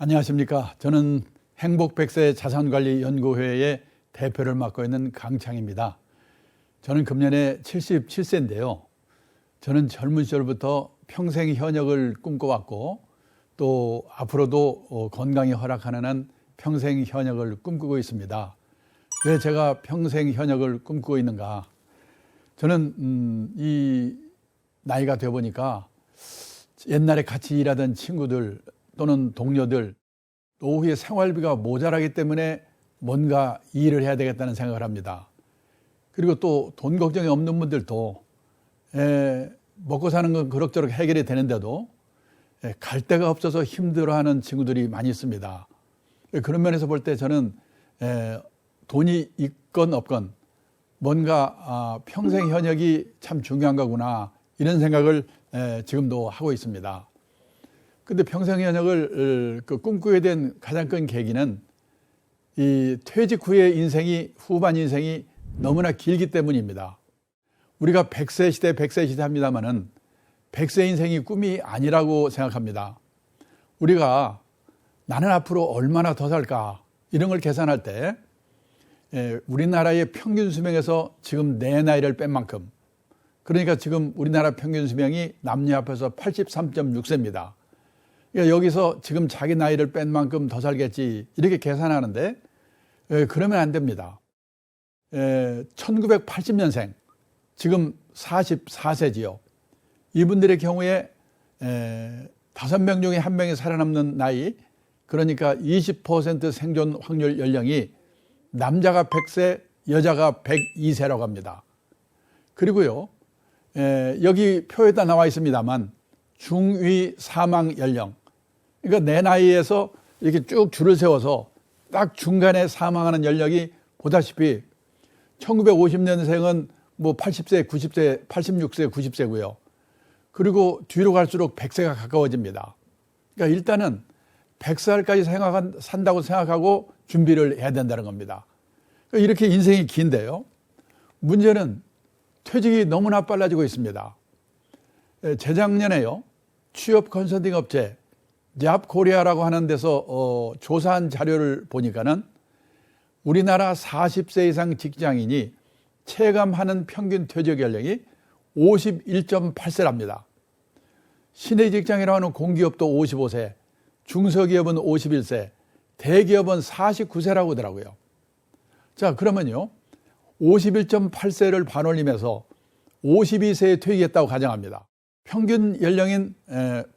안녕하십니까. 저는 행복100세 자산관리연구회의 대표를 맡고 있는 강창입니다. 저는 금년에 77세인데요. 저는 젊은 시절부터 평생 현역을 꿈꿔왔고 또 앞으로도 건강이 허락하는 한 평생 현역을 꿈꾸고 있습니다. 왜 제가 평생 현역을 꿈꾸고 있는가? 저는 이 나이가 되어 보니까 옛날에 같이 일하던 친구들 또는 동료들 노후에 생활비가 모자라기 때문에 뭔가 일을 해야 되겠다는 생각을 합니다. 그리고 또 돈 걱정이 없는 분들도 먹고 사는 건 그럭저럭 해결이 되는데도 갈 데가 없어서 힘들어하는 친구들이 많이 있습니다. 그런 면에서 볼 때 저는 돈이 있건 없건 뭔가 평생 현역이 참 중요한 거구나 이런 생각을 지금도 하고 있습니다. 근데 평생 현역을 꿈꾸게 된 가장 큰 계기는 이 퇴직 후의 후반 인생이 너무나 길기 때문입니다. 우리가 100세 시대 합니다만은 100세 인생이 꿈이 아니라고 생각합니다. 우리가 나는 앞으로 얼마나 더 살까 이런 걸 계산할 때 우리나라의 평균 수명에서 지금 내 나이를 뺀 만큼, 그러니까 지금 우리나라 평균 수명이 남녀 합해서 83.6세입니다. 그러니까 여기서 지금 자기 나이를 뺀 만큼 더 살겠지 이렇게 계산하는데 그러면 안 됩니다. 1980년생 지금 44세지요. 이분들의 경우에 5명 중에 1명이 살아남는 나이, 그러니까 20% 생존 확률 연령이 남자가 100세, 여자가 102세라고 합니다. 그리고요, 여기 표에다 나와 있습니다만 중위 사망 연령, 그러니까 내 나이에서 이렇게 쭉 줄을 세워서 딱 중간에 사망하는 연령이 보다시피 1950년생은 뭐 80세, 90세, 86세, 90세고요. 그리고 뒤로 갈수록 100세가 가까워집니다. 그러니까 일단은 100살까지 산다고 생각하고 준비를 해야 된다는 겁니다. 그러니까 이렇게 인생이 긴데요. 문제는 퇴직이 너무나 빨라지고 있습니다. 재작년에요. 취업 컨설팅 업체 잡코리아라고 하는 데서 조사한 자료를 보니까는 우리나라 40세 이상 직장인이 체감하는 평균 퇴직 연령이 51.8세랍니다. 신의 직장이라고 하는 공기업도 55세, 중소기업은 51세, 대기업은 49세라고 하더라고요. 자, 그러면요, 51.8세를 반올림해서 52세에 퇴직했다고 가정합니다. 평균 연령인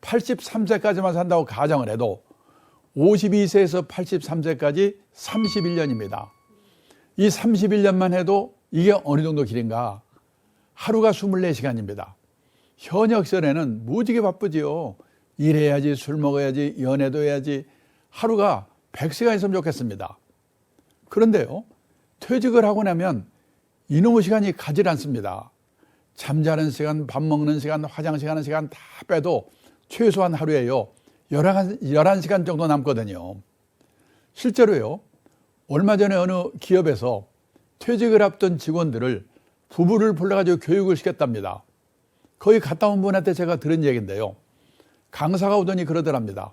83세까지만 산다고 가정을 해도 52세에서 83세까지 31년입니다. 이 31년만 해도 이게 어느 정도 길인가? 하루가 24시간입니다. 현역 시절에는 무지개 바쁘지요. 일해야지, 술 먹어야지, 연애도 해야지. 하루가 100시간 있으면 좋겠습니다. 그런데요, 퇴직을 하고 나면 이놈의 시간이 가질 않습니다. 잠자는 시간, 밥 먹는 시간, 화장실 가는 시간 다 빼도 최소한 하루에요 11시간 정도 남거든요. 실제로요, 얼마 전에 어느 기업에서 퇴직을 앞둔 직원들을 부부를 불러가지고 교육을 시켰답니다. 거기 갔다 온 분한테 제가 들은 얘기인데요. 강사가 오더니 그러더랍니다.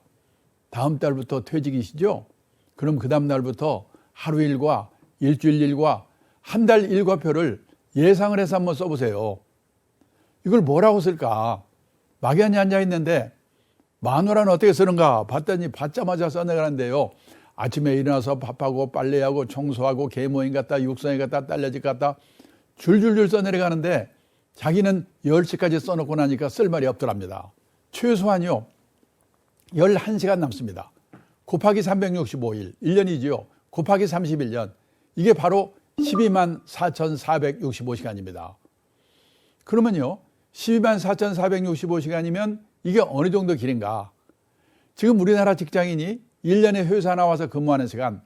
다음 달부터 퇴직이시죠? 그럼 그 다음 날부터 하루 일과 일주일 일과 한 달 일과표를 예상을 해서 한번 써보세요. 이걸 뭐라고 쓸까? 막연히 앉아있는데 마누라는 어떻게 쓰는가 봤더니 받자마자 써내가는데요. 아침에 일어나서 밥하고 빨래하고 청소하고 계모임 갔다 육성이 갔다 딸려집 갔다 줄줄줄 써내려가는데 자기는 10시까지 써놓고 나니까 쓸 말이 없더랍니다. 최소한요 11시간 남습니다. 곱하기 365일 1년이지요. 곱하기 31년 이게 바로 12만 4,465시간입니다. 그러면요 12만 4,465시간이면 이게 어느 정도 길인가? 지금 우리나라 직장인이 1년에 회사 나와서 근무하는 시간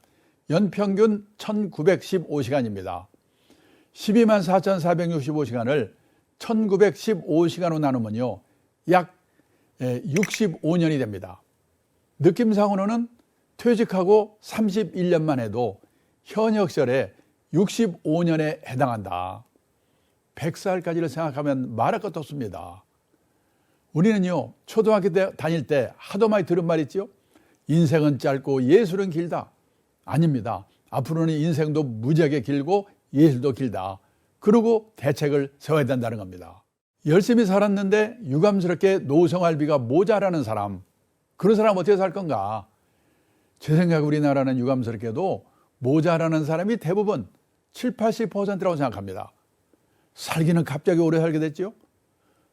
연평균 1,915시간입니다. 12만 4,465시간을 1,915시간으로 나누면요 약 65년이 됩니다. 느낌상으로는 퇴직하고 31년만 해도 현역 시절에 65년에 해당한다. 100살까지를 생각하면 말할 것도 없습니다. 우리는요 초등학교 때 다닐 때 하도 많이 들은 말 있죠. 인생은 짧고 예술은 길다. 아닙니다. 앞으로는 인생도 무지하게 길고 예술도 길다. 그러고 대책을 세워야 된다는 겁니다. 열심히 살았는데 유감스럽게 노생활비가 모자라는 사람, 그런 사람 어떻게 살 건가? 제 생각에 우리나라는 유감스럽게도 모자라는 사람이 대부분 70~80%라고 생각합니다. 살기는 갑자기 오래 살게 됐죠.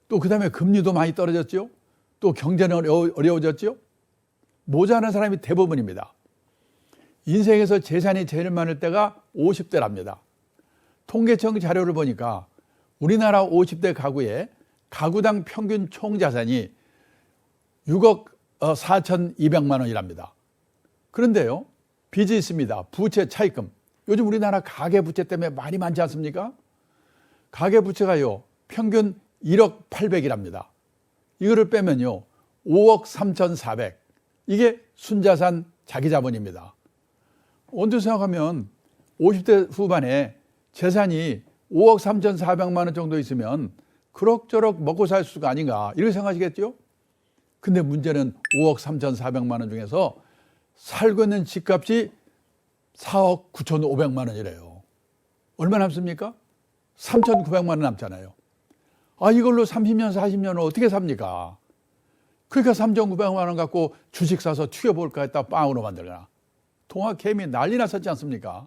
또 그 다음에 금리도 많이 떨어졌죠. 또 경제는 어려워졌죠. 모자라는 사람이 대부분입니다. 인생에서 재산이 제일 많을 때가 50대랍니다. 통계청 자료를 보니까 우리나라 50대 가구의 가구당 평균 총자산이 6억 4,200만 원이랍니다. 그런데요, 빚이 있습니다. 부채 차입금. 요즘 우리나라 가계부채 때문에 많이 많지 않습니까? 가계부채가요, 평균 1억 800이랍니다. 이거를 빼면요, 5억 3,400. 이게 순자산 자기자본입니다. 언제 생각하면 50대 후반에 재산이 5억 3,400만 원 정도 있으면 그럭저럭 먹고 살 수가 아닌가 이렇게 생각하시겠죠? 근데 문제는 5억 3,400만 원 중에서 살고 있는 집값이 4억 9,500만 원이래요. 얼마 남습니까? 3,900만 원 남잖아요. 아, 이걸로 30년, 40년을 어떻게 삽니까? 그러니까 3,900만 원 갖고 주식 사서 튀겨볼까 했다 빵으로 만들거나. 통화 개미 난리 났었지 않습니까?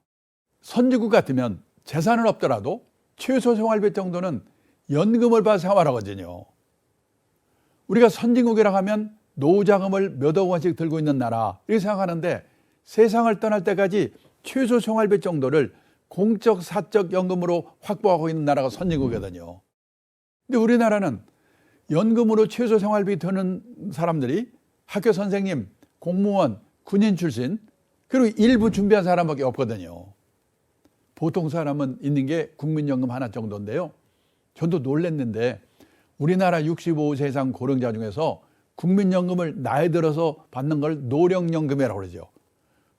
선진국 같으면 재산은 없더라도 최소 생활비 정도는 연금을 받아 생활하거든요. 우리가 선진국이라고 하면 노후자금을 몇억 원씩 들고 있는 나라 이렇게 생각하는데 세상을 떠날 때까지 최소 생활비 정도를 공적 사적 연금으로 확보하고 있는 나라가 선진국이거든요. 근데 우리나라는 연금으로 최소 생활비 드는 사람들이 학교 선생님, 공무원, 군인 출신 그리고 일부 준비한 사람밖에 없거든요. 보통 사람은 있는 게 국민연금 하나 정도인데요. 저도 놀랐는데 우리나라 65세 이상 고령자 중에서 국민연금을 나이 들어서 받는 걸 노령연금이라고 그러죠.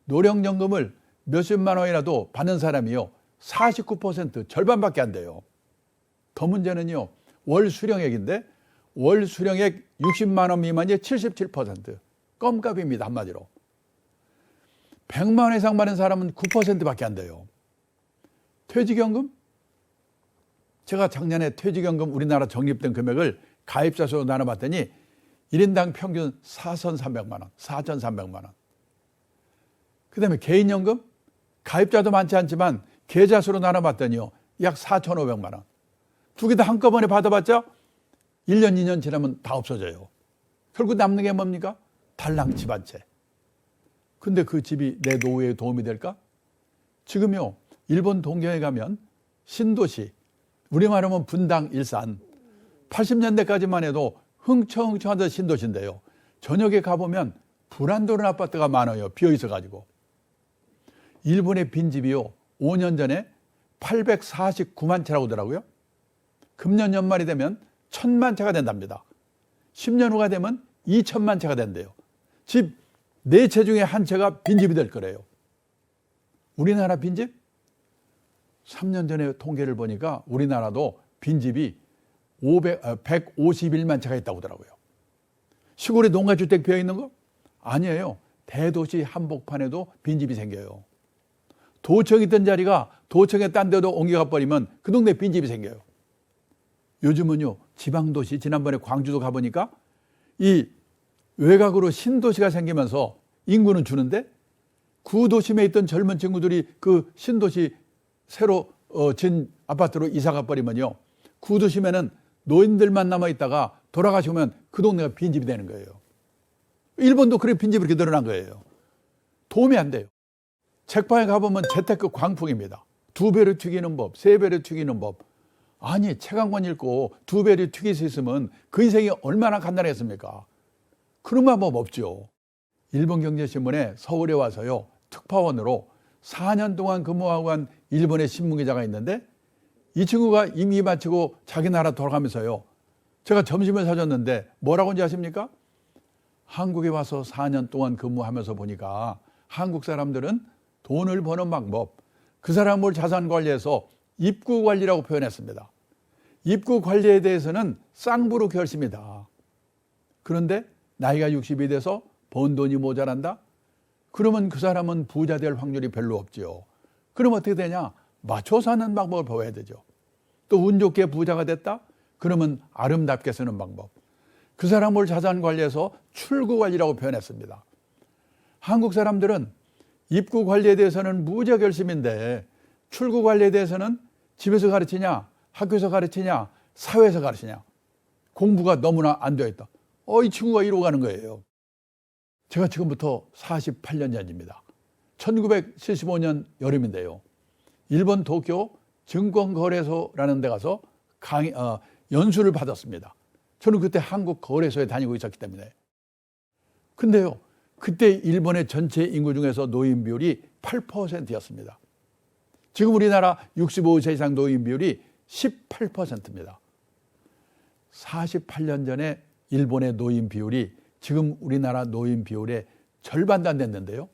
노령연금을 몇십만 원이라도 받는 사람이요, 49%, 절반밖에 안 돼요. 더 문제는요, 월 수령액인데 월 수령액 60만 원 미만이 77%. 껌값입니다, 한마디로. 100만 원 이상 받는 사람은 9%밖에 안 돼요. 퇴직연금? 제가 작년에 퇴직연금 우리나라 적립된 금액을 가입자 수로 나눠봤더니 1인당 평균 4,300만 원, 4,300만 원. 그 다음에 개인연금? 가입자도 많지 않지만 계좌 수로 나눠봤더니요, 약 4,500만 원. 두 개 다 한꺼번에 받아봤자 1년, 2년 지나면 다 없어져요. 결국 남는 게 뭡니까? 달랑 집 한 채. 근데 그 집이 내 노후에 도움이 될까? 지금요, 일본 동경에 가면 신도시, 우리말 하면 분당, 일산, 80년대까지만 해도 흥청흥청하던 신도시인데요. 저녁에 가보면 불안도는 아파트가 많아요. 비어있어가지고. 일본의 빈집이요, 5년 전에 849만 채라고 하더라고요. 금년 연말이 되면 1,000만 채가 된답니다. 10년 후가 되면 2,000만 채가 된대요. 집 4채 중에 한 채가 빈집이 될 거래요. 우리나라 빈집? 3년 전에 통계를 보니까 우리나라도 빈집이 151만 채가 있다고 하더라고요. 시골에 농가주택 비어있는 거? 아니에요. 대도시 한복판에도 빈집이 생겨요. 도청이 있던 자리가 도청에 딴 데도 옮겨가 버리면 그 동네 빈집이 생겨요. 요즘은요, 지방도시, 지난번에 광주도 가보니까 이 외곽으로 신도시가 생기면서 인구는 주는데 구도심에 있던 젊은 친구들이 그 신도시 새로 진 아파트로 이사가 버리면요, 구도심에는 노인들만 남아있다가 돌아가시면 그 동네가 빈집이 되는 거예요. 일본도 그렇게 빈집이 이렇게 늘어난 거예요. 도움이 안 돼요. 책방에 가보면 재테크 광풍입니다. 2배로 튀기는 법, 3배로 튀기는 법. 아니, 책 한 권 읽고 2배로 튀길 수 있으면 그 인생이 얼마나 간단했습니까? 그런 방법 없죠. 일본경제신문에 서울에 와서요, 특파원으로 4년 동안 근무하고 한 일본의 신문기자가 있는데 이 친구가 임기 마치고 자기 나라 돌아가면서요, 제가 점심을 사줬는데 뭐라고 하는지 아십니까? 한국에 와서 4년 동안 근무하면서 보니까 한국 사람들은 돈을 버는 방법, 그 사람을 자산 관리해서 입구 관리라고 표현했습니다. 입구 관리에 대해서는 쌍부로 결심이다. 그런데 나이가 60이 돼서 번 돈이 모자란다? 그러면 그 사람은 부자 될 확률이 별로 없죠. 그럼 어떻게 되냐? 맞춰 사는 방법을 배워야 되죠. 또 운 좋게 부자가 됐다? 그러면 아름답게 쓰는 방법. 그 사람을 자산 관리해서 출구 관리라고 표현했습니다. 한국 사람들은 입구 관리에 대해서는 무지하게 열심인데 출구 관리에 대해서는 집에서 가르치냐, 학교에서 가르치냐, 사회에서 가르치냐. 공부가 너무나 안 되어 있다. 이 친구가 이러고 가는 거예요. 제가 지금부터 48년 전입니다. 1975년 여름인데요. 일본 도쿄 증권거래소라는 데 가서 연수를 받았습니다. 저는 그때 한국 거래소에 다니고 있었기 때문에. 근데요, 그때 일본의 전체 인구 중에서 노인 비율이 8%였습니다. 지금 우리나라 65세 이상 노인 비율이 18%입니다. 48년 전에 일본의 노인 비율이 지금 우리나라 노인 비율의 절반도 안 됐는데요.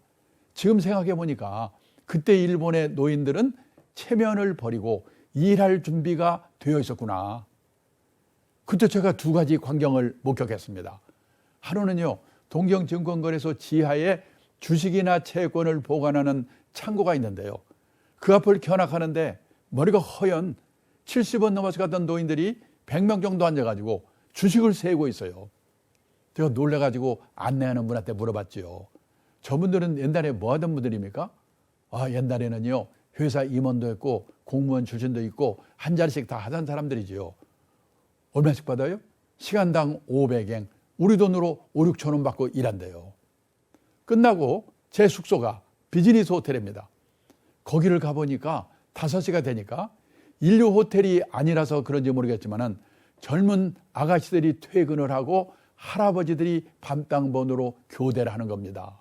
지금 생각해 보니까 그때 일본의 노인들은 체면을 버리고 일할 준비가 되어 있었구나. 그때 제가 두 가지 광경을 목격했습니다. 하루는요, 동경증권거래소 지하에 주식이나 채권을 보관하는 창고가 있는데요. 그 앞을 견학하는데 머리가 허연 70원 넘어서 갔던 노인들이 100명 정도 앉아가지고 주식을 세고 있어요. 제가 놀래가지고 안내하는 분한테 물어봤죠. 저분들은 옛날에 뭐 하던 분들입니까? 옛날에는요, 회사 임원도 했고 공무원 출신도 있고 한 자리씩 다 하던 사람들이지요. 얼마씩 받아요? 시간당 500엔, 우리 돈으로 5, 6천 원 받고 일한대요. 끝나고 제 숙소가 비즈니스 호텔입니다. 거기를 가보니까 5시가 되니까 인류 호텔이 아니라서 그런지 모르겠지만은 젊은 아가씨들이 퇴근을 하고 할아버지들이 밤땅번으로 교대를 하는 겁니다.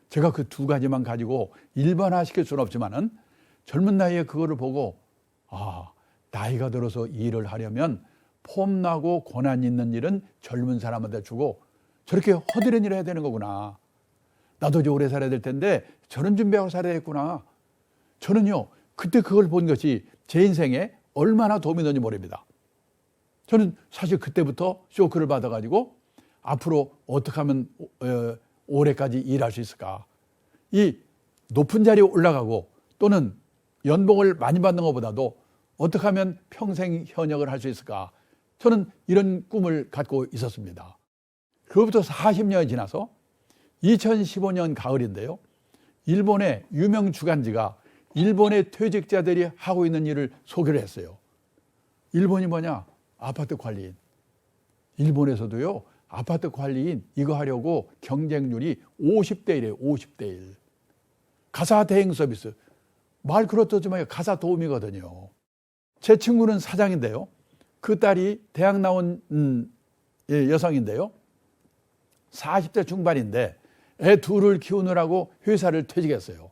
제가 그 두 가지만 가지고 일반화시킬 수는 없지만은 젊은 나이에 그거를 보고 나이가 들어서 일을 하려면 폼나고 고난 있는 일은 젊은 사람한테 주고 저렇게 허드렛 일을 해야 되는 거구나. 나도 이제 오래 살아야 될 텐데 저런 준비하고 살아야겠구나. 저는요, 그때 그걸 본 것이 제 인생에 얼마나 도움이 되는지 모릅니다. 저는 사실 그때부터 쇼크를 받아가지고 앞으로 어떻게 하면 올해까지 일할 수 있을까. 이 높은 자리에 올라가고 또는 연봉을 많이 받는 것보다도 어떻게 하면 평생 현역을 할 수 있을까. 저는 이런 꿈을 갖고 있었습니다. 그로부터 40년이 지나서 2015년 가을인데요. 일본의 유명 주간지가 일본의 퇴직자들이 하고 있는 일을 소개를 했어요. 일본이 뭐냐? 아파트 관리인. 일본에서도요, 아파트 관리인 이거 하려고 경쟁률이 50대 1이에요. 50대 1. 가사 대행 서비스. 말 그렇듯지만 가사 도우미거든요. 제 친구는 사장인데요. 그 딸이 대학 나온 여성인데요. 40대 중반인데 애 둘을 키우느라고 회사를 퇴직했어요.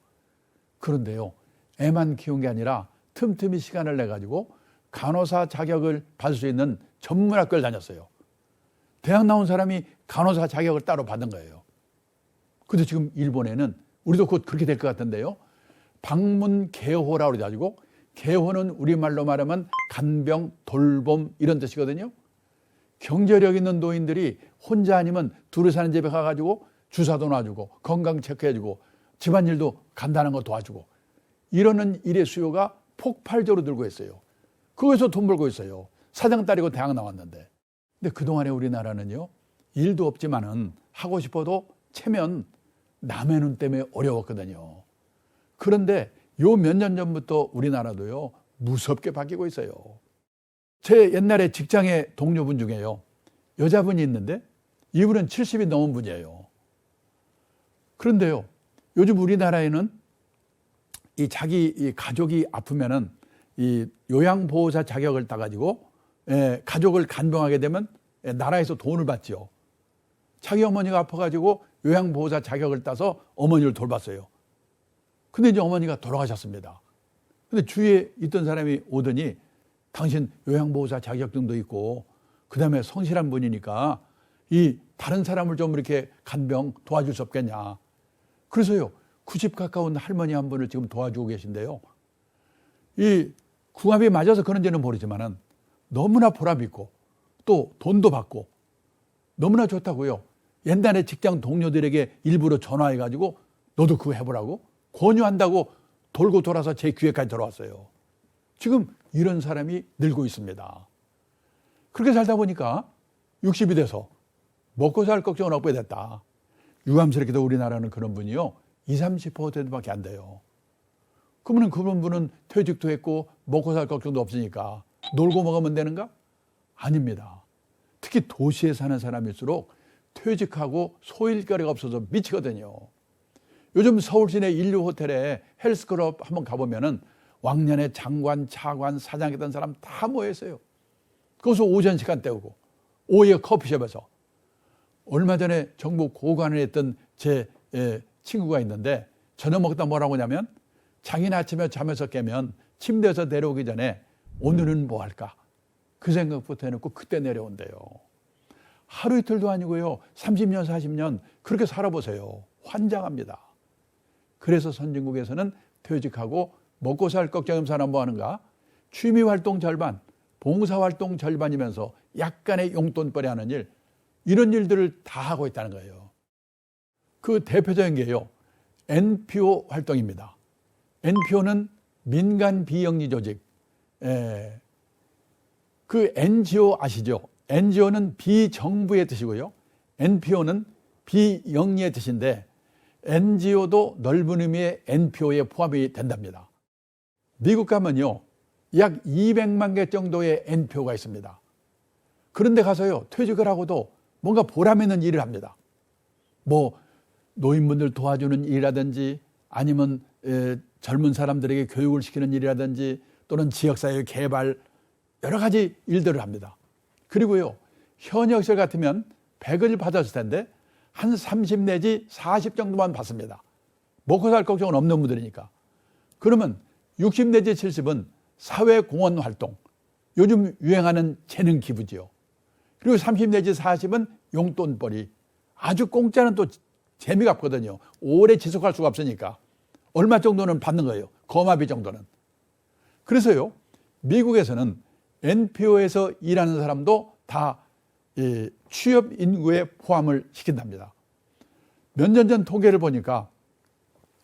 그런데요, 애만 키운 게 아니라 틈틈이 시간을 내가지고 간호사 자격을 받을 수 있는 전문학교를 다녔어요. 대학 나온 사람이 간호사 자격을 따로 받은 거예요. 근데 지금 일본에는 우리도 곧 그렇게 될 것 같은데요. 방문개호라고 그래가지고 개호는 우리말로 말하면 간병, 돌봄 이런 뜻이거든요. 경제력 있는 노인들이 혼자 아니면 둘이 사는 집에 가가지고 주사도 놔주고 건강 체크해주고 집안일도 간단한 거 도와주고 이러는 일의 수요가 폭발적으로 늘고 있어요. 거기서 돈 벌고 있어요. 사장 딸이고 대학 나왔는데. 근데 그동안에 우리나라는요, 일도 없지만은 하고 싶어도 체면 남의 눈 때문에 어려웠거든요. 그런데 요 몇 년 전부터 우리나라도요, 무섭게 바뀌고 있어요. 제 옛날에 직장의 동료분 중에요, 여자분이 있는데 이분은 70이 넘은 분이에요. 그런데요, 요즘 우리나라에는 이 가족이 아프면은 이 요양보호사 자격을 따가지고 가족을 간병하게 되면 나라에서 돈을 받죠. 자기 어머니가 아파가지고 요양보호사 자격을 따서 어머니를 돌봤어요. 근데 이제 어머니가 돌아가셨습니다. 근데 주위에 있던 사람이 오더니 당신 요양보호사 자격증도 있고 그다음에 성실한 분이니까 이 다른 사람을 좀 이렇게 간병 도와줄 수 없겠냐. 그래서요, 90 가까운 할머니 한 분을 지금 도와주고 계신데요. 이 궁합이 맞아서 그런지는 모르지만은 너무나 보람 있고 또 돈도 받고 너무나 좋다고요. 옛날에 직장 동료들에게 일부러 전화해가지고 너도 그거 해보라고 권유한다고 돌고 돌아서 제 귀에까지 들어왔어요. 지금 이런 사람이 늘고 있습니다. 그렇게 살다 보니까 60이 돼서 먹고 살 걱정은 없게 됐다. 유감스럽게도 우리나라는 그런 분이요 20-30%밖에 안 돼요. 그러면 그런 분은 퇴직도 했고 먹고 살 걱정도 없으니까 놀고 먹으면 되는가? 아닙니다. 특히 도시에 사는 사람일수록 퇴직하고 소일거리가 없어서 미치거든요. 요즘 서울 시내 인류 호텔에 헬스클럽 한번 가보면은 왕년에 장관, 차관, 사장했던 사람 다 모여있어요. 거기서 오전 시간 때우고 오후에 커피숍에서. 얼마 전에 정부 고관을 했던 제 친구가 있는데 저녁 먹다 뭐라고 하냐면 자기는 아침에 잠에서 깨면 침대에서 내려오기 전에 오늘은 뭐 할까? 그 생각부터 해놓고 그때 내려온대요. 하루 이틀도 아니고요. 30년, 40년 그렇게 살아보세요. 환장합니다. 그래서 선진국에서는 퇴직하고 먹고 살 걱정 없는 사람 뭐 하는가? 취미활동 절반, 봉사활동 절반이면서 약간의 용돈벌이 하는 일, 이런 일들을 다 하고 있다는 거예요. 그 대표적인 게요. NPO 활동입니다. NPO는 민간 비영리 조직. 그 NGO 아시죠? NGO는 비정부의 뜻이고요. NPO는 비영리의 뜻인데 NGO도 넓은 의미의 NPO에 포함이 된답니다. 미국 가면요. 약 200만 개 정도의 NPO가 있습니다. 그런데 가서요. 퇴직을 하고도 뭔가 보람 있는 일을 합니다. 뭐 노인분들 도와주는 일이라든지 아니면 젊은 사람들에게 교육을 시키는 일이라든지 또는 지역사회 개발 여러 가지 일들을 합니다. 그리고요. 현역시절 같으면 100을 받았을 텐데 한 30 내지 40 정도만 받습니다. 먹고 살 걱정은 없는 분들이니까. 그러면 60 내지 70은 사회공헌 활동, 요즘 유행하는 재능 기부지요. 그리고 30 내지 40은 용돈벌이. 아주 공짜는 또 재미가 없거든요. 오래 지속할 수가 없으니까. 얼마 정도는 받는 거예요. 거마비 정도는. 그래서요. 미국에서는 NPO에서 일하는 사람도 다 취업 인구에 포함을 시킨답니다. 몇 년 전 통계를 보니까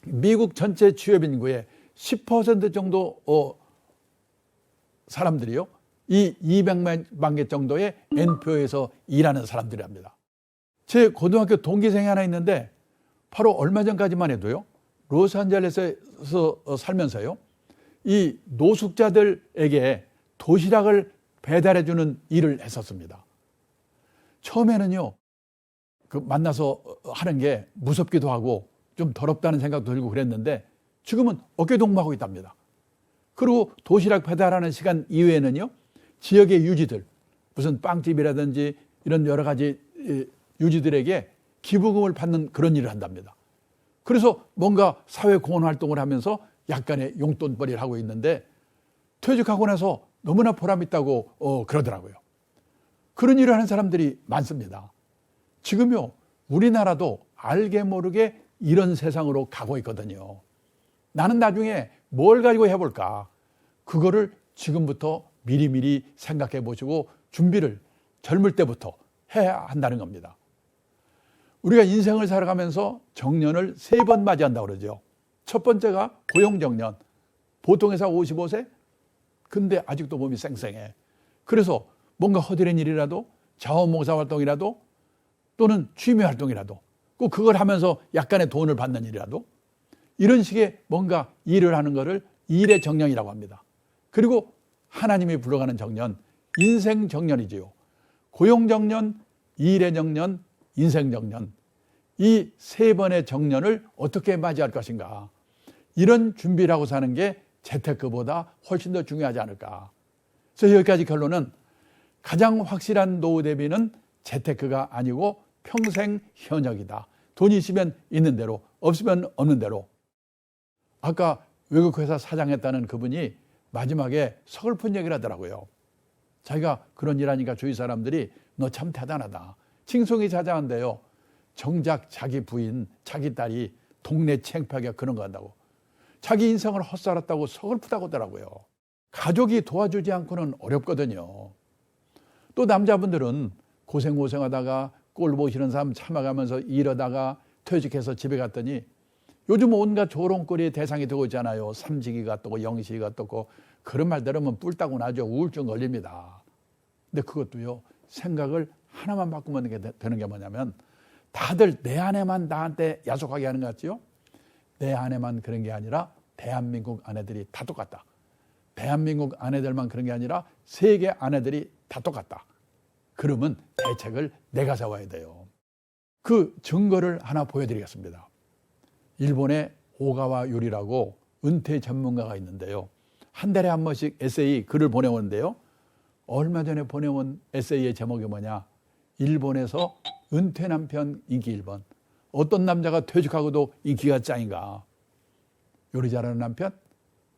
미국 전체 취업 인구의 10% 정도 사람들이요. 이 200만 개 정도의 NPO에서 일하는 사람들이랍니다. 제 고등학교 동기생이 하나 있는데 바로 얼마 전까지만 해도요. 로스앤젤레스에서 살면서요. 이 노숙자들에게 도시락을 배달해주는 일을 했었습니다. 처음에는요. 그 만나서 하는 게 무섭기도 하고 좀 더럽다는 생각도 들고 그랬는데 지금은 어깨동무하고 있답니다. 그리고 도시락 배달하는 시간 이외에는요. 지역의 유지들, 무슨 빵집이라든지 이런 여러 가지 유지들에게 기부금을 받는 그런 일을 한답니다. 그래서 뭔가 사회공헌 활동을 하면서 약간의 용돈벌이를 하고 있는데 퇴직하고 나서 너무나 보람 있다고 그러더라고요. 그런 일을 하는 사람들이 많습니다. 지금요. 우리나라도 알게 모르게 이런 세상으로 가고 있거든요. 나는 나중에 뭘 가지고 해볼까? 그거를 지금부터 미리미리 생각해 보시고 준비를 젊을 때부터 해야 한다는 겁니다. 우리가 인생을 살아가면서 정년을 3번 맞이한다고 그러죠. 첫 번째가 고용정년. 보통 회사 55세? 근데 아직도 몸이 쌩쌩해. 그래서 뭔가 허드렛 일이라도 자원봉사활동이라도 또는 취미활동이라도 꼭 그걸 하면서 약간의 돈을 받는 일이라도 이런 식의 뭔가 일을 하는 것을 일의 정년이라고 합니다. 그리고 하나님이 불러가는 정년, 인생 정년이지요. 고용 정년, 일의 정년, 인생 정년. 이 3번의 정년을 어떻게 맞이할 것인가. 이런 준비를 하고 사는 게 재테크보다 훨씬 더 중요하지 않을까. 그래서 여기까지 결론은 가장 확실한 노후 대비는 재테크가 아니고 평생 현역이다. 돈이 있으면 있는 대로, 없으면 없는 대로. 아까 외국 회사 사장했다는 그분이 마지막에 서글픈 얘기를 하더라고요. 자기가 그런 일 하니까 주위 사람들이 너 참 대단하다. 칭송이 자자한데요. 정작 자기 부인, 자기 딸이 동네 창피하게 그런 거 한다고. 자기 인생을 헛살았다고 서글프다고 하더라고요. 가족이 도와주지 않고는 어렵거든요. 또 남자분들은 고생하다가 꼴 보기 싫은 사람 참아가면서 일하다가 퇴직해서 집에 갔더니 요즘 온갖 조롱거리의 대상이 되고 있잖아요. 삼지기가 뜨고 영시기가 뜨고 그런 말 들으면 뿔 따고 나죠. 우울증 걸립니다. 근데 그것도요. 생각을 하나만 바꾸면 되는 게 뭐냐면 다들 내 아내만 나한테 야속하게 하는 것 같지요? 내 아내만 그런 게 아니라 대한민국 아내들이 다 똑같다. 대한민국 아내들만 그런 게 아니라 세계 아내들이 다 똑같다. 그러면 대책을 내가 세워야 돼요. 그 증거를 하나 보여드리겠습니다. 일본의 오가와 요리라고 은퇴 전문가가 있는데요. 한 달에 한 번씩 에세이 글을 보내오는데요. 얼마 전에 보내온 에세이의 제목이 뭐냐? 일본에서 은퇴 남편 인기 1번. 어떤 남자가 퇴직하고도 인기가 짱인가? 요리 잘하는 남편,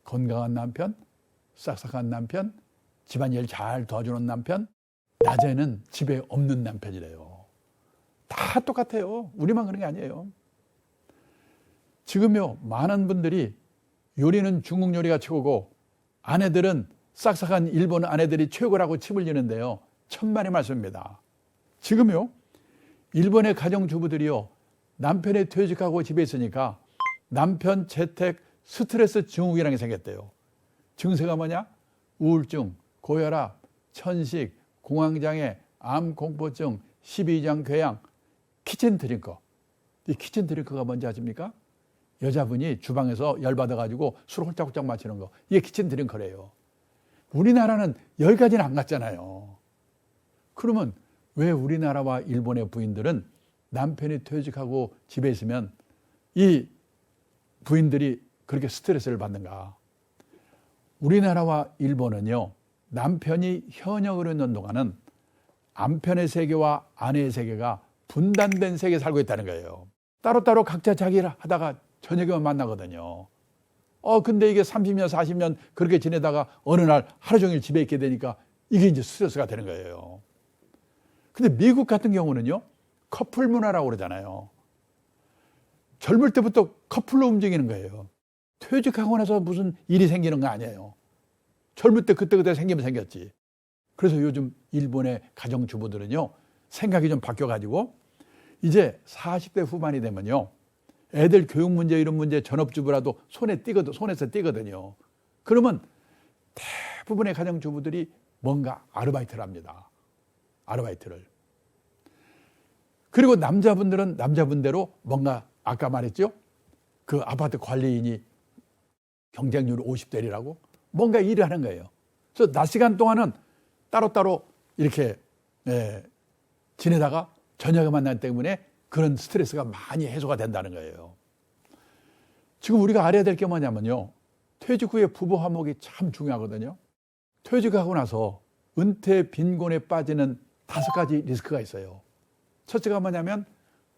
건강한 남편, 싹싹한 남편, 집안일 잘 도와주는 남편, 낮에는 집에 없는 남편이래요. 다 똑같아요. 우리만 그런 게 아니에요. 지금요, 많은 분들이 요리는 중국 요리가 최고고 아내들은 싹싹한 일본 아내들이 최고라고 침 흘리는데요. 천만의 말씀입니다. 지금요, 일본의 가정주부들이요, 남편이 퇴직하고 집에 있으니까 남편 재택 스트레스 증후군이라는 게 생겼대요. 증세가 뭐냐? 우울증, 고혈압, 천식, 공황장애, 암공포증, 12장 궤양, 키친 드링커. 이 키친 드링커가 뭔지 아십니까? 여자분이 주방에서 열받아가지고 술 홀짝홀짝 마시는 거. 이게 키친 드링커래요. 우리나라는 여기까지는 안 갔잖아요. 그러면 왜 우리나라와 일본의 부인들은 남편이 퇴직하고 집에 있으면 이 부인들이 그렇게 스트레스를 받는가? 우리나라와 일본은요, 남편이 현역으로 있는 동안은 남편의 세계와 아내의 세계가 분단된 세계에 살고 있다는 거예요. 따로따로 각자 자기 일 하다가 저녁에만 만나거든요. 근데 이게 30년, 40년 그렇게 지내다가 어느 날 하루 종일 집에 있게 되니까 이게 이제 스트레스가 되는 거예요. 근데 미국 같은 경우는요, 커플 문화라고 그러잖아요. 젊을 때부터 커플로 움직이는 거예요. 퇴직하고 나서 무슨 일이 생기는 거 아니에요. 젊을 때 그때 생기면 생겼지. 그래서 요즘 일본의 가정주부들은요, 생각이 좀 바뀌어가지고 이제 40대 후반이 되면요, 애들 교육 문제 이런 문제 전업주부라도 손에서 띄거든요. 그러면 대부분의 가정주부들이 뭔가 아르바이트를 합니다. 아르바이트를. 그리고 남자분들은 남자분대로 뭔가 아까 말했죠? 그 아파트 관리인이 경쟁률 50대리라고 뭔가 일을 하는 거예요. 그래서 낮 시간 동안은 따로따로 이렇게 지내다가 저녁에 만나기 때문에 그런 스트레스가 많이 해소가 된다는 거예요. 지금 우리가 알아야 될 게 뭐냐면요. 퇴직 후에 부부 화목이 참 중요하거든요. 퇴직하고 나서 은퇴 빈곤에 빠지는 5가지 리스크가 있어요. 첫째가 뭐냐면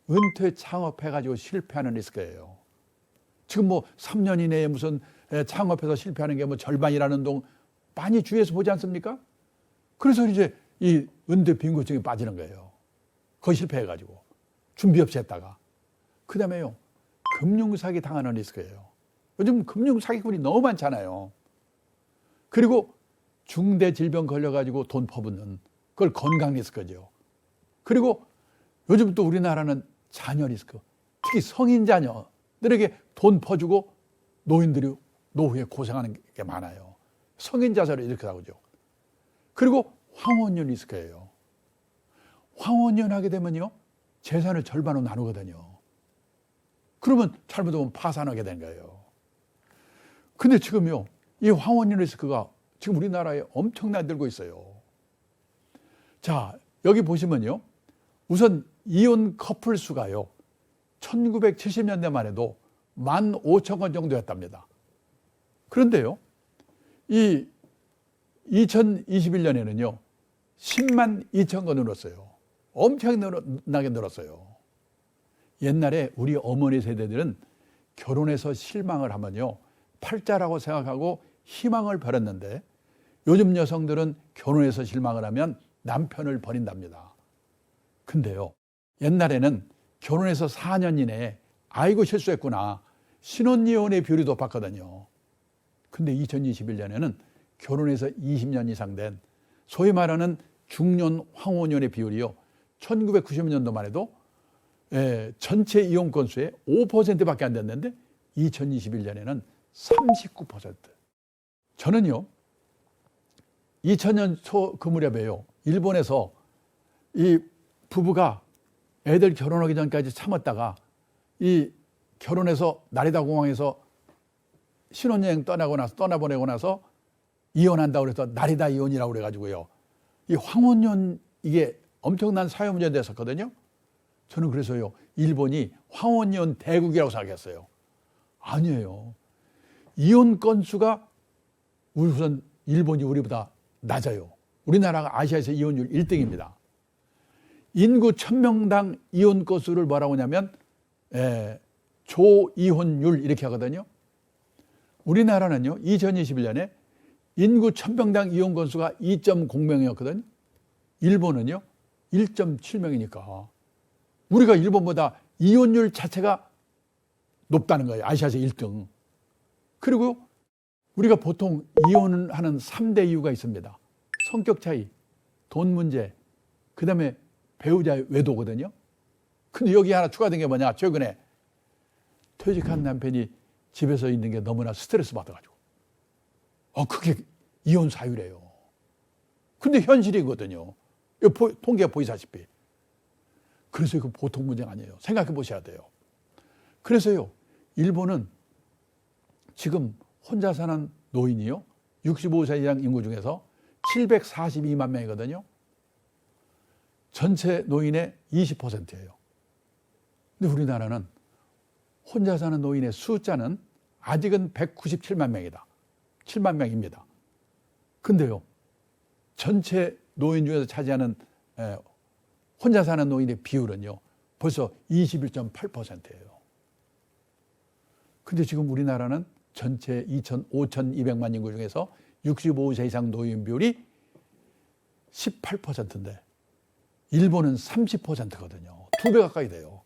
은퇴 창업해가지고 실패하는 리스크예요. 지금 뭐 3년 이내에 무슨 창업해서 실패하는 게 뭐 절반이라는 동 많이 주위에서 보지 않습니까? 그래서 이제 이 은퇴 빈곤증에 빠지는 거예요. 거의 실패해가지고 준비 없이 했다가. 그 다음에요, 금융사기 당하는 리스크예요. 요즘 금융사기꾼이 너무 많잖아요. 그리고 중대 질병 걸려가지고 돈 퍼붓는 그걸 건강 리스크죠. 그리고 요즘 또 우리나라는 자녀 리스크, 특히 성인 자녀들에게 돈 퍼주고 노인들이 노후에 고생하는 게 많아요. 성인 자살을 이렇게 나오죠. 그리고 황혼년 리스크예요. 황혼년 하게 되면요, 재산을 절반으로 나누거든요. 그러면 잘못하면 파산하게 된 거예요. 근데 지금요, 이 황혼년 리스크가 지금 우리나라에 엄청나게 늘고 있어요. 자, 여기 보시면요, 우선 이혼 커플 수가요, 1970년대만 해도 15,000건 정도였답니다. 그런데요, 이 2021년에는요, 10만 2천 건으로 늘었어요. 엄청나게 늘었어요. 옛날에 우리 어머니 세대들은 결혼해서 실망을 하면요, 팔자라고 생각하고 희망을 버렸는데 요즘 여성들은 결혼해서 실망을 하면 남편을 버린답니다. 근데요, 옛날에는 결혼해서 4년 이내에 아이고 실수했구나, 신혼이혼의 비율이 높았거든요. 근데 2021년에는 결혼해서 20년 이상 된 소위 말하는 중년 황혼년의 비율이요, 1990년도만 해도 전체 이용 건수의 5%밖에 안 됐는데 2021년에는 39%. 저는요, 2000년 초 그 무렵에요, 일본에서 이 부부가 애들 결혼하기 전까지 참았다가 이 결혼해서 나리다 공항에서 신혼여행 떠나보내고 나서 이혼한다고 그래서 나리다 이혼이라고 그래가지고요, 이 황혼이혼, 이게 엄청난 사회 문제가 됐었거든요. 저는 그래서요, 일본이 황혼이혼 대국이라고 생각했어요. 아니에요. 이혼 건수가 우선 일본이 우리보다 낮아요. 우리나라가 아시아에서 이혼율 1등입니다. 인구 1000명당 이혼 건수를 뭐라고 하냐면 조이혼율 이렇게 하거든요. 우리나라는요, 2021년에 인구 1000명당 이혼 건수가 2.0명이었거든요. 일본은요 1.7명이니까 우리가 일본보다 이혼율 자체가 높다는 거예요. 아시아에서 1등. 그리고 우리가 보통 이혼을 하는 3대 이유가 있습니다. 성격 차이, 돈 문제, 그 다음에 배우자의 외도거든요. 근데 여기 하나 추가된 게 뭐냐, 최근에 퇴직한 남편이 집에서 있는 게 너무나 스트레스 받아가지고 그게 이혼 사유래요. 근데 현실이거든요. 통계가 보이사시피. 그래서 이거 보통 문제가 아니에요. 생각해 보셔야 돼요. 그래서요, 일본은 지금 혼자 사는 노인이요, 65세 이상 인구 중에서 742만 명이거든요. 전체 노인의 20%예요. 근데 우리나라는 혼자 사는 노인의 숫자는 아직은 197만 명이다. 7만 명입니다. 근데요, 전체 노인 중에서 차지하는 혼자 사는 노인의 비율은요, 벌써 21.8%예요. 근데 지금 우리나라는 전체 5,200만 인구 중에서 65세 이상 노인 비율이 18%인데 일본은 30%거든요. 2배 가까이 돼요.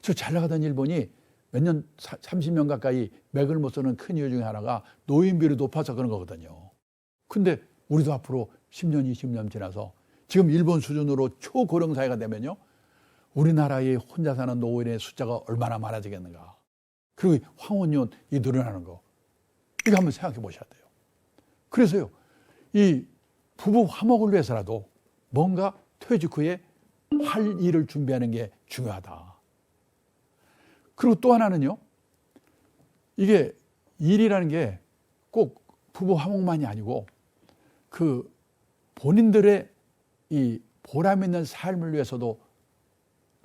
저 잘 나가던 일본이 몇 년, 30년 가까이 맥을 못 쓰는 큰 이유 중에 하나가 노인 비율이 높아서 그런 거거든요. 근데 우리도 앞으로 10년, 20년 지나서 지금 일본 수준으로 초고령 사회가 되면요, 우리나라의 혼자 사는 노인의 숫자가 얼마나 많아지겠는가. 그리고 황혼이혼이 늘어나는 거, 이거 한번 생각해 보셔야 돼요. 그래서요, 이 부부 화목을 위해서라도 뭔가 퇴직 후에 할 일을 준비하는 게 중요하다. 그리고 또 하나는요, 이게 일이라는 게 꼭 부부 화목만이 아니고 그 본인들의 이 보람 있는 삶을 위해서도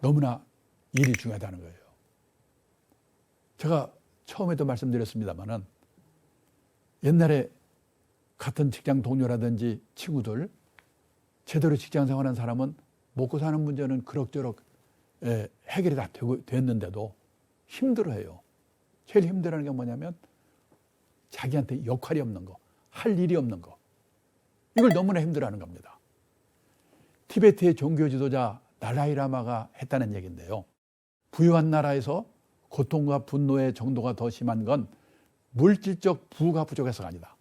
너무나 일이 중요하다는 거예요. 제가 처음에도 말씀드렸습니다마는 옛날에 같은 직장 동료라든지 친구들, 제대로 직장 생활하는 사람은 먹고 사는 문제는 그럭저럭 해결이 다 됐는데도 힘들어해요. 제일 힘들어하는 게 뭐냐면 자기한테 역할이 없는 거, 할 일이 없는 거, 이걸 너무나 힘들어하는 겁니다. 티베트의 종교 지도자 달라이라마가 했다는 얘기인데요, 부유한 나라에서 고통과 분노의 정도가 더 심한 건 물질적 부가 부족해서가 아니다.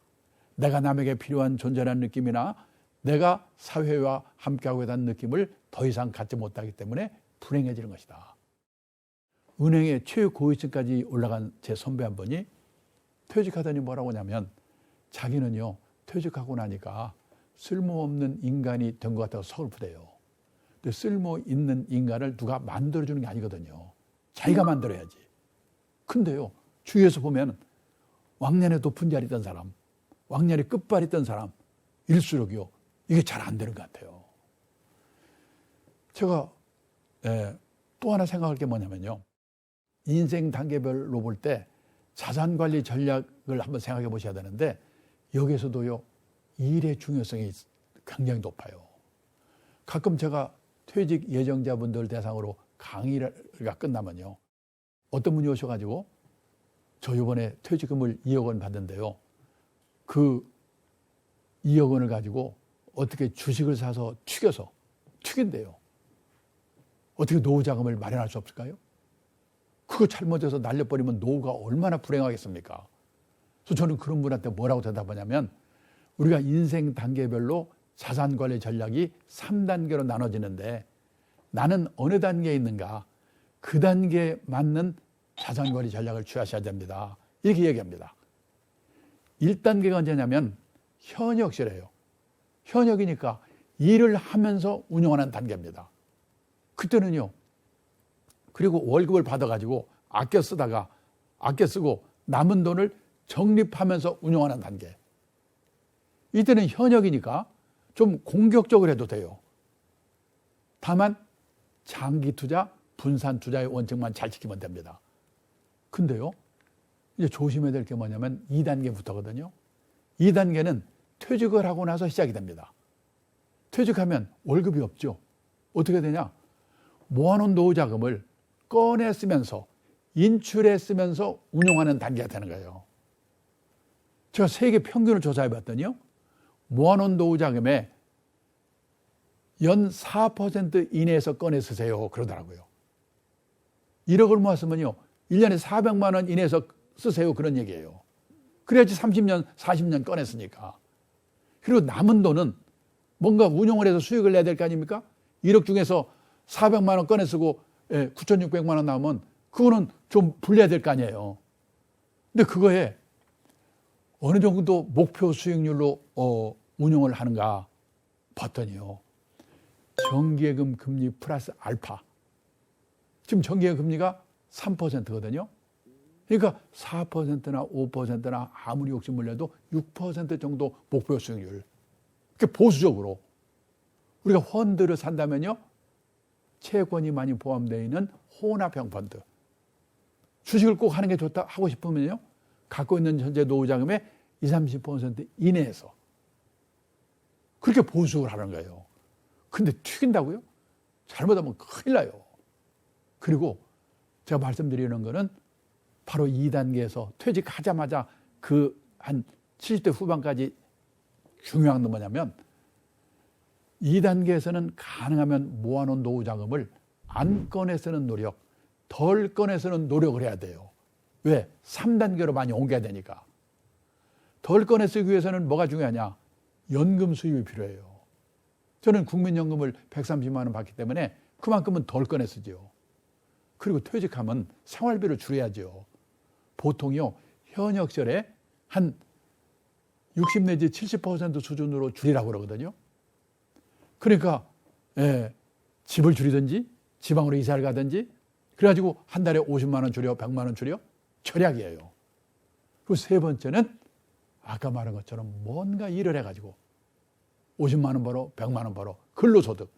내가 남에게 필요한 존재라는 느낌이나 내가 사회와 함께하고 있다는 느낌을 더 이상 갖지 못하기 때문에 불행해지는 것이다. 은행의 최고위층까지 올라간 제 선배 한 분이 퇴직하더니 뭐라고 하냐면, 자기는요, 퇴직하고 나니까 쓸모없는 인간이 된 것 같아서 서글프대요. 근데 쓸모 있는 인간을 누가 만들어주는 게 아니거든요. 자기가 만들어야지. 근데요, 주위에서 보면 왕년에 높은 자리 있던 사람, 왕년에 끝발 있던 사람 일수록요, 이게 잘 안 되는 것 같아요. 제가 또 하나 생각할 게 뭐냐면요, 인생 단계별로 볼 때 자산관리 전략을 한번 생각해 보셔야 되는데, 여기에서도요, 일의 중요성이 굉장히 높아요. 가끔 제가 퇴직 예정자분들 대상으로 강의가 끝나면요, 어떤 분이 오셔가지고 저 이번에 퇴직금을 2억 원 받는데요, 그 2억 원을 가지고 어떻게 주식을 사서 튀긴대요. 어떻게 노후 자금을 마련할 수 없을까요? 그거 잘못해서 날려버리면 노후가 얼마나 불행하겠습니까? 그래서 저는 그런 분한테 뭐라고 대답하냐면, 우리가 인생 단계별로 자산관리 전략이 3단계로 나눠지는데 나는 어느 단계에 있는가? 그 단계에 맞는 자산관리 전략을 취하셔야 됩니다. 이렇게 얘기합니다. 1단계가 언제냐면 현역시래요. 현역이니까 일을 하면서 운영하는 단계입니다. 그때는요. 그리고 월급을 받아가지고 아껴 쓰고 남은 돈을 적립하면서 운영하는 단계. 이때는 현역이니까 좀 공격적으로 해도 돼요. 다만 장기 투자, 분산 투자의 원칙만 잘 지키면 됩니다. 근데요, 이제 조심해야 될 게 뭐냐면 2단계부터거든요. 2단계는 퇴직을 하고 나서 시작이 됩니다. 퇴직하면 월급이 없죠. 어떻게 되냐? 모아놓은 노후자금을 꺼내 쓰면서 인출해 쓰면서 운용하는 단계가 되는 거예요. 제가 세계 평균을 조사해 봤더니요. 모아놓은 노후자금에 연 4% 이내에서 꺼내 쓰세요. 그러더라고요. 1억을 모았으면요. 1년에 400만 원 이내에서 쓰세요. 그런 얘기예요. 그래야지 30년, 40년 꺼냈으니까. 그리고 남은 돈은 뭔가 운용을 해서 수익을 내야 될 거 아닙니까? 1억 중에서 400만 원 꺼내 쓰고 9,600만 원 나오면 그거는 좀 불려야 될 거 아니에요. 근데 그거에 어느 정도 목표 수익률로 운용을 하는가 봤더니요. 정기예금 금리 플러스 알파. 지금 정기예금 금리가 3%거든요. 그러니까 4%나 5%나 아무리 욕심을 내도 6% 정도 목표 수익률. 그러니까 보수적으로 우리가 펀드를 산다면요. 채권이 많이 포함되어 있는 혼합형 펀드. 주식을 꼭 하는 게 좋다 하고 싶으면요. 갖고 있는 현재 노후자금의 20, 30% 이내에서 그렇게 보수를 하는 거예요. 근데 튀긴다고요? 잘못하면 큰일 나요. 그리고 제가 말씀드리는 거는 바로 2단계에서 퇴직하자마자 그 한 70대 후반까지 중요한 건 뭐냐면 2단계에서는 가능하면 모아놓은 노후자금을 안 꺼내 쓰는 노력, 덜 꺼내 쓰는 노력을 해야 돼요. 왜? 3단계로 많이 옮겨야 되니까. 덜 꺼내 쓰기 위해서는 뭐가 중요하냐? 연금 수입이 필요해요. 저는 국민연금을 130만 원 받기 때문에 그만큼은 덜 꺼내 쓰죠. 그리고 퇴직하면 생활비를 줄여야죠. 보통요, 현역 시절에 한 60 내지 70% 수준으로 줄이라고 그러거든요. 그러니까 집을 줄이든지 지방으로 이사를 가든지 그래가지고 한 달에 50만 원 줄여 100만 원 줄여 절약이에요. 그리고 세 번째는 아까 말한 것처럼 뭔가 일을 해가지고 50만 원 벌어 100만 원 벌어 근로소득,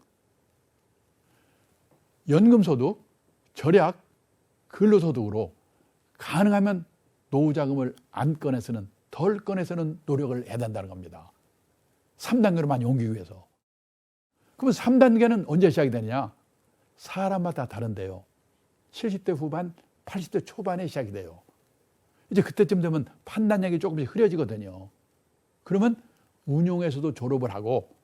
연금소득, 절약, 근로소득으로 가능하면 노후자금을 안 꺼내 쓰는 덜 꺼내 쓰는 노력을 해야 된다는 겁니다. 3단계로 많이 옮기기 위해서. 그러면 3단계는 언제 시작이 되느냐? 사람마다 다른데요. 70대 후반, 80대 초반에 시작이 돼요. 이제 그때쯤 되면 판단력이 조금씩 흐려지거든요. 그러면 운용에서도 졸업을 하고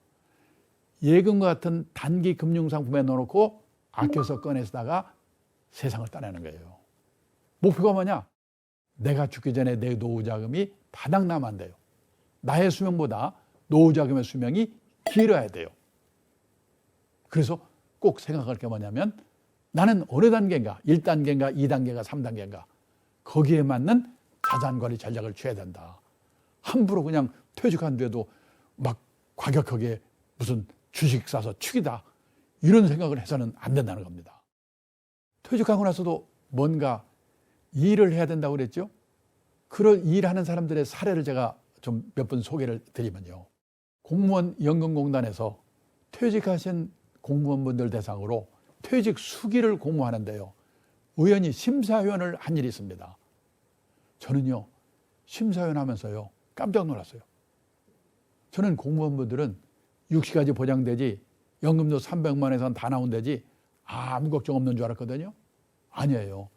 예금과 같은 단기 금융상품에 넣어놓고 아껴서 꺼내다가 세상을 떠나는 거예요. 목표가 뭐냐? 내가 죽기 전에 내 노후자금이 바닥나면 안 돼요. 나의 수명보다 노후자금의 수명이 길어야 돼요. 그래서 꼭 생각할 게 뭐냐면 나는 어느 단계인가? 1단계인가? 2단계인가? 3단계인가? 거기에 맞는 자산관리 전략을 취해야 된다. 함부로 그냥 퇴직한 뒤에도 막 과격하게 무슨 주식 사서 축이다. 이런 생각을 해서는 안 된다는 겁니다. 퇴직하고 나서도 뭔가 일을 해야 된다고 그랬죠? 그런 일하는 사람들의 사례를 제가 좀 몇 번 소개를 드리면요. 공무원 연금공단에서 퇴직하신 공무원분들 대상으로 퇴직 수기를 공모하는데요. 우연히 심사위원을 한 일이 있습니다. 저는요, 심사위원 하면서요, 깜짝 놀랐어요. 저는 공무원분들은 60까지 보장되지, 연금도 300만 원에선 다 나온다지 아무 걱정 없는 줄 알았거든요. 아니에요.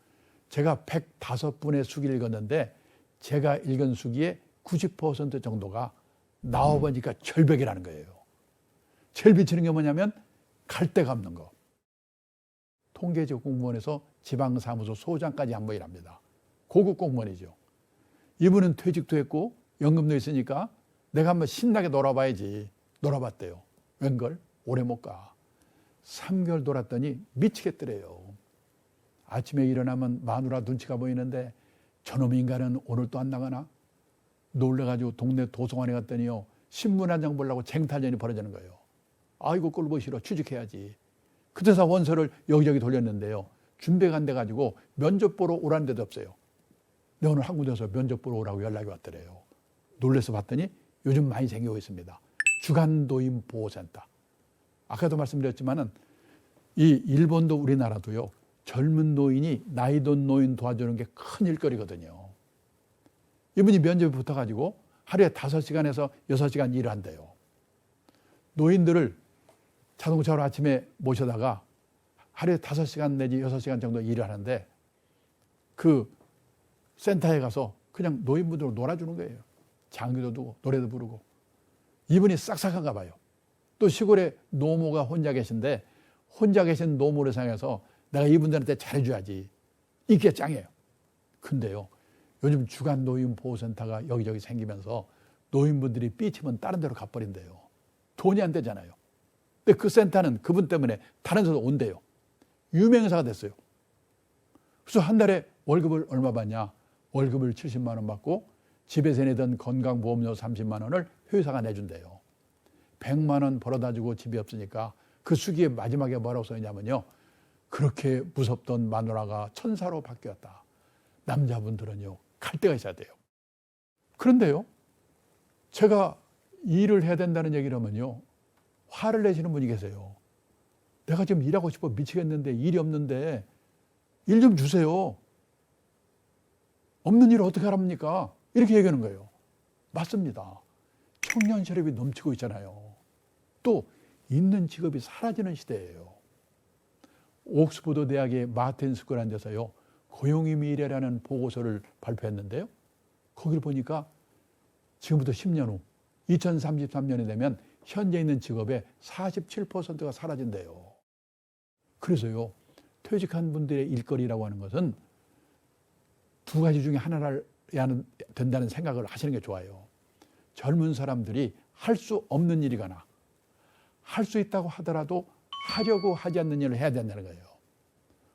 제가 105분의 수기를 읽었는데 제가 읽은 수기의 90% 정도가 나와보니까 절벽이라는 거예요. 제일 비치는 게 뭐냐면 갈 데가 없는 거. 통계직 공무원에서 지방사무소 소장까지 한 번 일합니다. 고급 공무원이죠. 이분은 퇴직도 했고 연금도 있으니까 내가 한번 신나게 놀아봐야지. 놀아봤대요. 웬걸? 오래 못 가. 3개월 돌았더니 미치겠더래요. 아침에 일어나면 마누라 눈치가 보이는데 저놈 인간은 오늘 또 안 나가나? 놀래가지고 동네 도서관에 갔더니요. 신문 한 장 보려고 쟁탈전이 벌어지는 거예요. 아이고 꼴보기 싫어. 취직해야지. 그때서 원서를 여기저기 돌렸는데요. 준비가 안 돼가지고 면접 보러 오라는 데도 없어요. 근데 오늘 한 군데서 면접 보러 오라고 연락이 왔더래요. 놀래서 봤더니 요즘 많이 생기고 있습니다. 주간노인 보호센터. 아까도 말씀드렸지만은 이 일본도 우리나라도요. 젊은 노인이 나이 든 노인 도와주는 게 큰 일거리거든요. 이분이 면접에 붙어가지고 하루에 5시간에서 6시간 일을 한대요. 노인들을 자동차로 아침에 모셔다가 하루에 5시간 내지 6시간 정도 일을 하는데 그 센터에 가서 그냥 노인분들로 놀아주는 거예요. 장기도 두고 노래도 부르고. 이분이 싹싹한가 봐요. 또 시골에 노모가 혼자 계신데 혼자 계신 노모를 생각해서 내가 이분들한테 잘해줘야지. 인기가 짱이에요. 근데요. 요즘 주간 노인 보호센터가 여기저기 생기면서 노인분들이 삐치면 다른 데로 가버린대요. 돈이 안 되잖아요. 근데 그 센터는 그분 때문에 다른 데서 온대요. 유명인사가 됐어요. 그래서 한 달에 월급을 얼마 받냐? 월급을 70만 원 받고 집에서 내던 건강보험료 30만 원을 회사가 내준대요. 100만 원 벌어다 주고 집이 없으니까 그 수기에 마지막에 뭐라고 써있냐면요. 그렇게 무섭던 마누라가 천사로 바뀌었다. 남자분들은요. 갈 데가 있어야 돼요. 그런데요. 제가 일을 해야 된다는 얘기를 하면요. 화를 내시는 분이 계세요. 내가 지금 일하고 싶어 미치겠는데 일이 없는데 일 좀 주세요. 없는 일을 어떻게 하랍니까? 이렇게 얘기하는 거예요. 맞습니다. 청년 실업이 넘치고 있잖아요. 또 있는 직업이 사라지는 시대예요. 옥스퍼드 대학의 마틴 스쿨한 데서요. 고용의 미래라는 보고서를 발표했는데요. 거기를 보니까 지금부터 10년 후 2033년이 되면 현재 있는 직업의 47%가 사라진대요. 그래서요. 퇴직한 분들의 일거리라고 하는 것은 두 가지 중에 하나를 해야 된다는 생각을 하시는 게 좋아요. 젊은 사람들이 할 수 없는 일이거나 할 수 있다고 하더라도 하려고 하지 않는 일을 해야 된다는 거예요.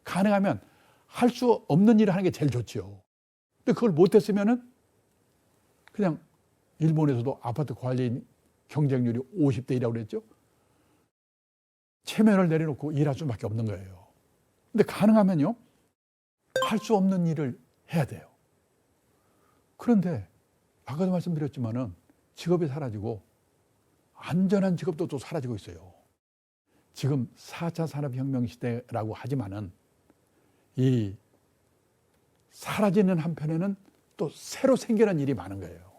가능하면 할 수 없는 일을 하는 게 제일 좋죠. 근데 그걸 못했으면은 그냥 일본에서도 아파트 관리인 경쟁률이 50대 1이라고 그랬죠. 체면을 내려놓고 일할 수밖에 없는 거예요. 근데 가능하면요. 할 수 없는 일을 해야 돼요. 그런데 아까도 말씀드렸지만은 직업이 사라지고 안전한 직업도 또 사라지고 있어요. 지금 4차 산업혁명 시대라고 하지만은 이 사라지는 한편에는 또 새로 생기는 일이 많은 거예요.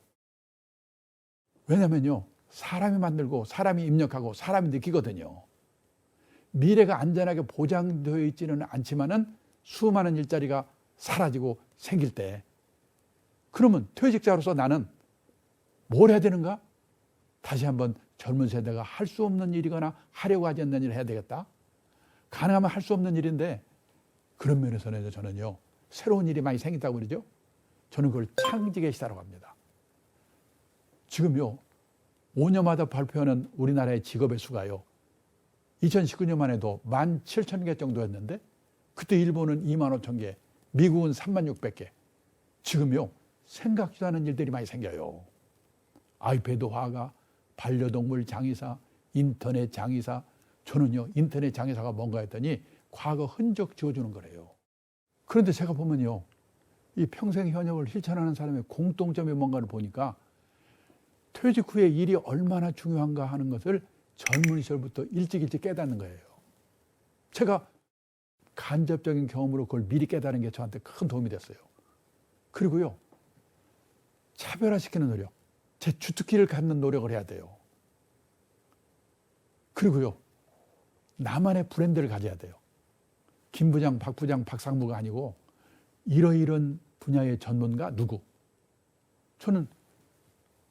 왜냐면요. 사람이 만들고 사람이 입력하고 사람이 느끼거든요. 미래가 안전하게 보장되어 있지는 않지만은 수많은 일자리가 사라지고 생길 때 그러면 퇴직자로서 나는 뭘 해야 되는가? 다시 한번 젊은 세대가 할 수 없는 일이거나 하려고 하지 않는 일을 해야 되겠다. 가능하면 할 수 없는 일인데 그런 면에서는 저는요. 새로운 일이 많이 생긴다고 그러죠. 저는 그걸 창직의 시대라고 합니다. 지금요. 5년마다 발표하는 우리나라의 직업의 수가요. 2019년만 해도 17,000개 정도였는데 그때 일본은 25,000개, 미국은 36,000개. 지금요. 생각지도 않은 일들이 많이 생겨요. 아이패드 화가, 반려동물 장의사, 인터넷 장의사. 저는요. 인터넷 장의사가 뭔가 했더니 과거 흔적 지워주는 거래요. 그런데 제가 보면요. 이 평생 현역을 실천하는 사람의 공통점이 뭔가를 보니까 퇴직 후에 일이 얼마나 중요한가 하는 것을 젊은 시절부터 일찍 깨닫는 거예요. 제가 간접적인 경험으로 그걸 미리 깨달은 게 저한테 큰 도움이 됐어요. 그리고요. 차별화시키는 노력, 제 주특기를 갖는 노력을 해야 돼요. 그리고요. 나만의 브랜드를 가져야 돼요. 김 부장, 박 부장, 박상무가 아니고 이러이런 분야의 전문가 누구. 저는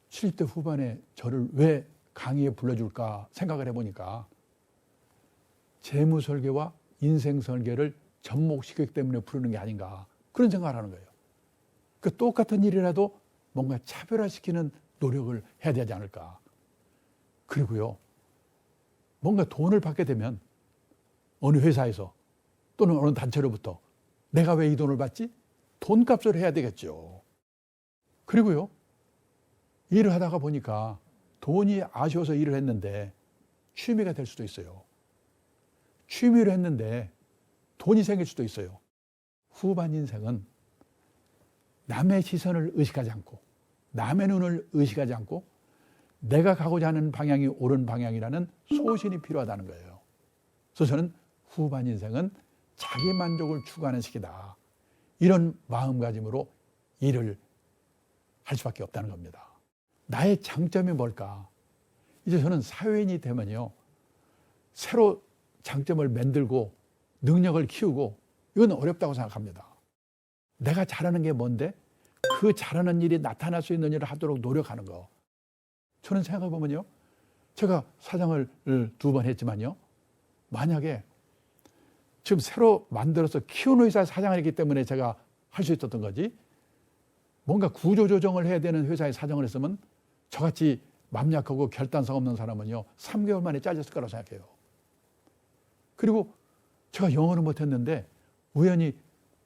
70대 후반에 저를 왜 강의에 불러줄까 생각을 해보니까 재무 설계와 인생 설계를 접목시켰기 때문에 부르는 게 아닌가 그런 생각을 하는 거예요. 그 똑같은 일이라도 뭔가 차별화시키는 노력을 해야 되지 않을까. 그리고요, 뭔가 돈을 받게 되면 어느 회사에서 또는 어느 단체로부터 내가 왜 이 돈을 받지? 돈값을 해야 되겠죠. 그리고요, 일을 하다가 보니까 돈이 아쉬워서 일을 했는데 취미가 될 수도 있어요. 취미를 했는데 돈이 생길 수도 있어요. 후반 인생은 남의 시선을 의식하지 않고 남의 눈을 의식하지 않고 내가 가고자 하는 방향이 옳은 방향이라는 소신이 필요하다는 거예요. 그래서 저는 후반 인생은 자기 만족을 추구하는 시기다. 이런 마음가짐으로 일을 할 수밖에 없다는 겁니다. 나의 장점이 뭘까? 이제 저는 사회인이 되면요, 새로 장점을 만들고 능력을 키우고 이건 어렵다고 생각합니다. 내가 잘하는 게 뭔데? 그 잘하는 일이 나타날 수 있는 일을 하도록 노력하는 거. 저는 생각해보면요, 제가 사장을 2번 했지만요, 만약에 지금 새로 만들어서 키우는 회사 사장을 했기 때문에 제가 할 수 있었던 거지, 뭔가 구조조정을 해야 되는 회사에 사장을 했으면 저같이 맘 약하고 결단성 없는 사람은요 3개월 만에 잘렸을 거라고 생각해요. 그리고 제가 영어를 못했는데 우연히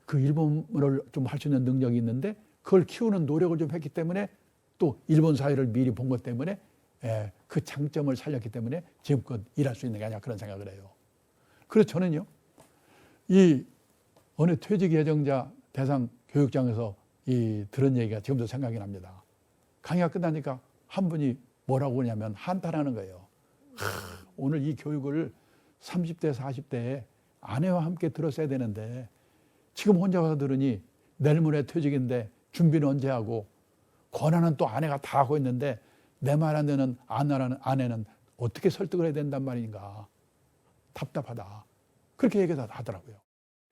그 일본어를 좀 할 수 있는 능력이 있는데 그걸 키우는 노력을 좀 했기 때문에 또 일본 사회를 미리 본 것 때문에 그 장점을 살렸기 때문에 지금껏 일할 수 있는 게 아니라 그런 생각을 해요. 그래서 저는요, 이 어느 퇴직 예정자 대상 교육장에서 들은 얘기가 지금도 생각이 납니다. 강의가 끝나니까 한 분이 뭐라고 하냐면 한탄하는 거예요. 오늘 이 교육을 30대, 40대에 아내와 함께 들었어야 되는데 지금 혼자 와서 들으니 내일 모레 퇴직인데 준비는 언제 하고 권한은 또 아내가 다 하고 있는데 내 말 안 듣는 아내는 어떻게 설득을 해야 된단 말인가. 답답하다. 그렇게 얘기하더라고요.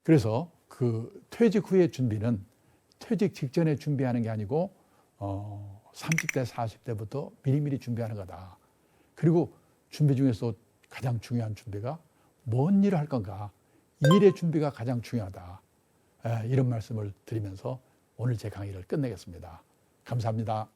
그래서 그 퇴직 후의 준비는 퇴직 직전에 준비하는 게 아니고 30대, 40대부터 미리미리 준비하는 거다. 그리고 준비 중에서 가장 중요한 준비가 뭔 일을 할 건가. 일의 준비가 가장 중요하다. 이런 말씀을 드리면서 오늘 제 강의를 끝내겠습니다. 감사합니다.